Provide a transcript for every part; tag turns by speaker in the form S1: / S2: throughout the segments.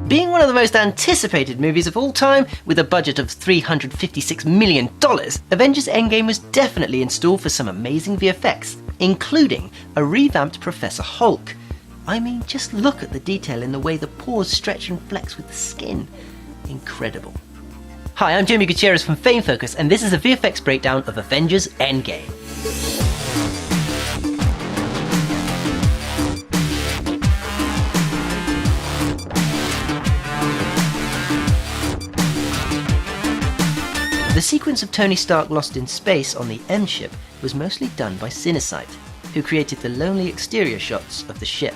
S1: Being one of the most anticipated movies of all time, with a budget of $356 million, Avengers Endgame was definitely in store for some amazing VFX, including a revamped Professor Hulk. I mean, just look at the detail in the way the pores stretch and flex with the skin. Incredible. Hi, I'm Jamie Gutierrez from Fame Focus, and this is a VFX breakdown of Avengers Endgame. The sequence of Tony Stark lost in space on the M ship was mostly done by Cinesite, who created the lonely exterior shots of the ship,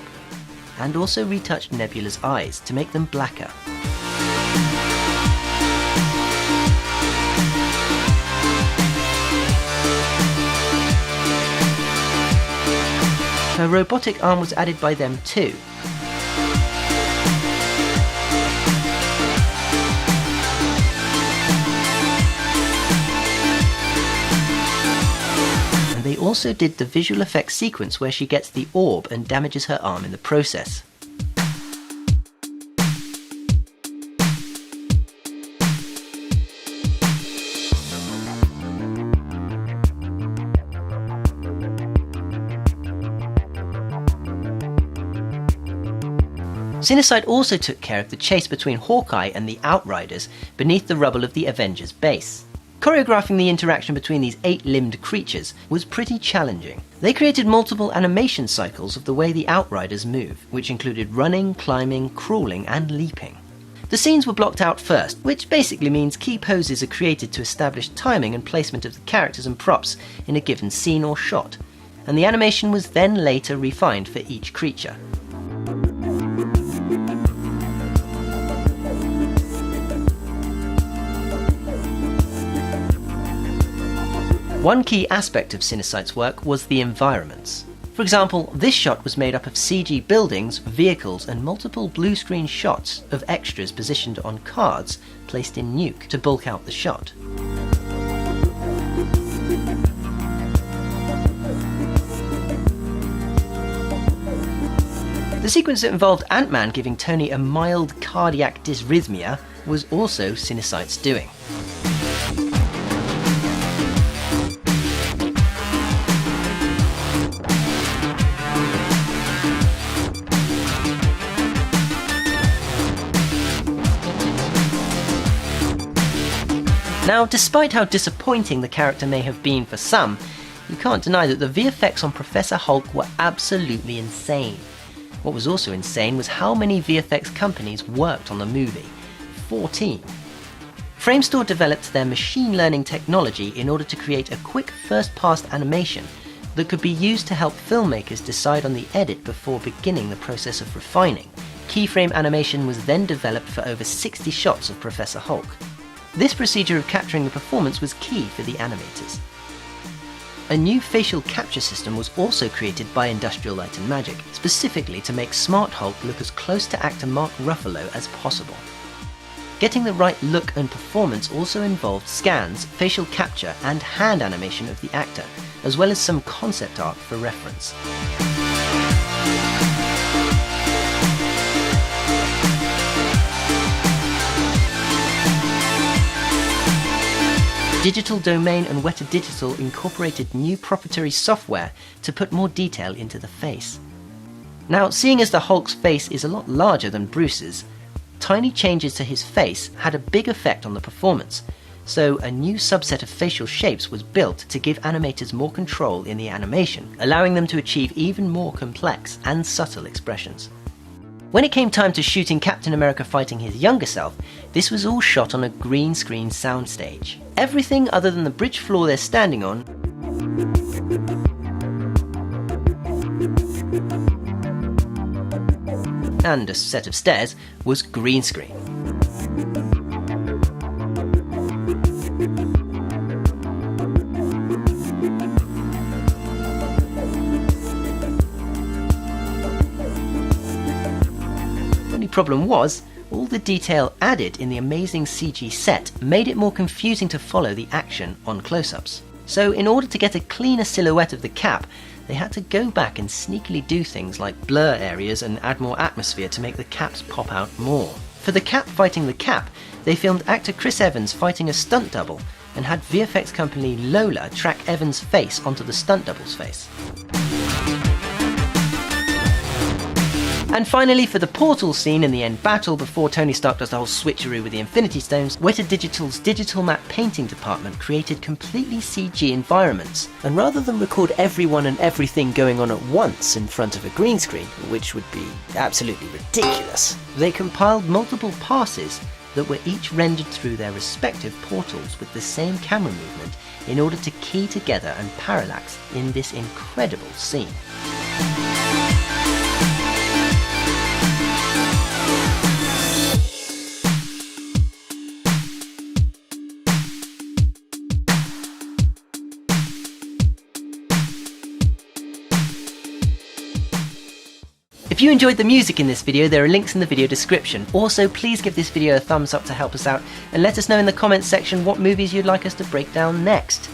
S1: and also retouched Nebula's eyes to make them blacker. Her robotic arm was added by them too. And they also did the visual effects sequence where she gets the orb and damages her arm in the process. Cinesite also took care of the chase between Hawkeye and the Outriders beneath the rubble of the Avengers base. Choreographing the interaction between these 8-limbed creatures was pretty challenging. They created multiple animation cycles of the way the Outriders move, which included running, climbing, crawling, and leaping. The scenes were blocked out first, which basically means key poses are created to establish timing and placement of the characters and props in a given scene or shot, and the animation was then later refined for each creature. One key aspect of Cinesite's work was the environments. For example, this shot was made up of CG buildings, vehicles, and multiple blue screen shots of extras positioned on cards placed in nuke to bulk out the shot. The sequence that involved Ant-Man giving Tony a mild cardiac dysrhythmia was also Cinesite's doing. Now, despite how disappointing the character may have been for some, you can't deny that the VFX on Professor Hulk were absolutely insane. What was also insane was how many VFX companies worked on the movie. 14. Framestore developed their machine learning technology in order to create a quick first-pass animation that could be used to help filmmakers decide on the edit before beginning the process of refining. Keyframe animation was then developed for over 60 shots of Professor Hulk. This procedure of capturing the performance was key for the animators. A new facial capture system was also created by Industrial Light and Magic, specifically to make Smart Hulk look as close to actor Mark Ruffalo as possible. Getting the right look and performance also involved scans, facial capture, and hand animation of the actor, as well as some concept art for reference. Digital Domain and Weta Digital incorporated new proprietary software to put more detail into the face. Now, seeing as the Hulk's face is a lot larger than Bruce's, tiny changes to his face had a big effect on the performance, so a new subset of facial shapes was built to give animators more control in the animation, allowing them to achieve even more complex and subtle expressions. When it came time to shooting Captain America fighting his younger self, this was all shot on a green screen soundstage. Everything other than the bridge floor they're standing on and a set of stairs was green screen. Problem was, all the detail added in the amazing CG set made it more confusing to follow the action on close-ups. So in order to get a cleaner silhouette of the cap, they had to go back and sneakily do things like blur areas and add more atmosphere to make the caps pop out more. For the Cap fighting the Cap, they filmed actor Chris Evans fighting a stunt double and had VFX company Lola track Evans' face onto the stunt double's face. And finally, for the portal scene in the end battle before Tony Stark does the whole switcheroo with the Infinity Stones, Weta Digital's digital map painting department created completely CG environments. And rather than record everyone and everything going on at once in front of a green screen, which would be absolutely ridiculous, they compiled multiple passes that were each rendered through their respective portals with the same camera movement in order to key together and parallax in this incredible scene. If you enjoyed the music in this video, there are links in the video description. Also, please give this video a thumbs up to help us out, and let us know in the comments section what movies you'd like us to break down next.